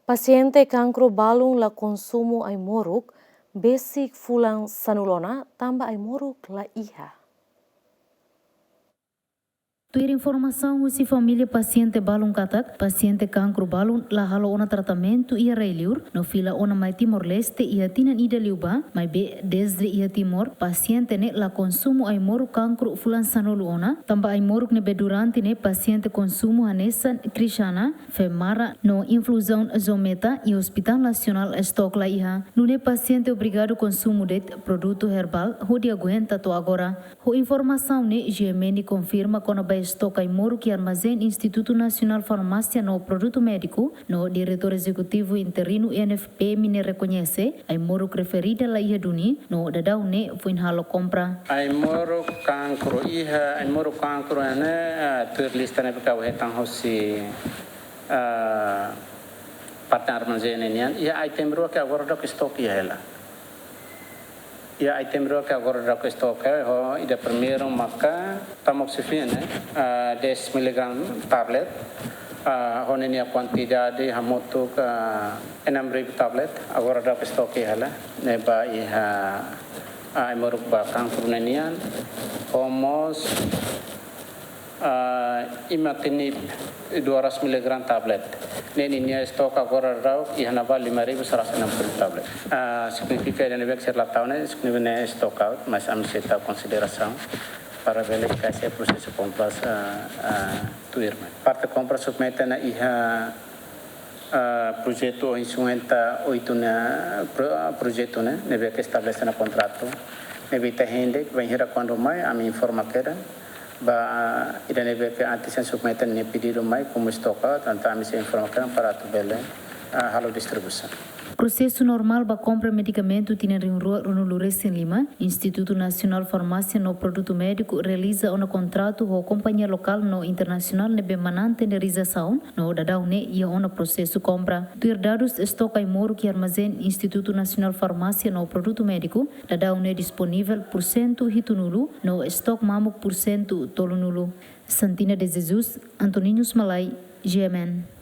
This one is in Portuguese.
Paciente cancro balung la consumo ai moruk, basic fulang sanulona tambah ai moruk la iha. Tuir informação se família paciente balung katak, paciente cancro balung la halo ona tratamento ia reiliur, no fila ona mai Timor-Leste ia tinan ida liuba, mai be desde ia Timor, paciente ne la consumo ai moru cancro fulan sanolu ona, tamba ai moruk ne be durante ne paciente consumo hanesan Krishana, femara no influsão zometa e Hospital Nacional Stock la iha, nune paciente obrigado consumo de produto herbal, ho dia aguenta to agora. Ho informação ne GMN confirma quando vai estoca e moro que armazém Instituto Nacional Farmácia no produto médico, no diretor executivo interino INFP me reconhece, a moro referida la iha duni, no dadau ne foi halo compra. Ai moro cancro iha, ai moro cancro ne tur lista ne beka hetang hosi partner armazém nian, ia ai tembro que agora dok estoque ela. Ya item roh que agora já estou aqui, ida primeiro marca tamoxifeno, 10 mg tablet, honenia quantidade hamoto ka 6,000 tablet, agora já estou aqui ela, neba iha imoruk ba cancro nenian, homos imatinib 200 mg tablet. Nenia stok agora rau iha naba 5,160 tablet. Significa ele nebe ser latauné, significa stock out, mas am seta consideração para verificar se processo compras tuirma. Parte compra submete na iha projeto 58 na projeto né, nebe que estabelece na contrato. Nebe te hende vai hira quando mai a me informa queda. Ba ida nebe que antes se submete ne pedido mai como stock out, então a me se informa queda para tu bele halo distribuição. Processo normal para compra medicamento tinha em rua Runulures em Lima, Instituto Nacional Farmácia no Produto Médico realiza um contrato com a companhia local no internacional nebe manante de realização no dadau ne ia um processo compra. Tuir dados estoca e moro que armazém Instituto Nacional Farmácia no Produto Médico dadau ne disponível por cento hitunulu no estoque mamuk por cento tolunulu. Santina de Jesus, Antoninhos Malai, GMN.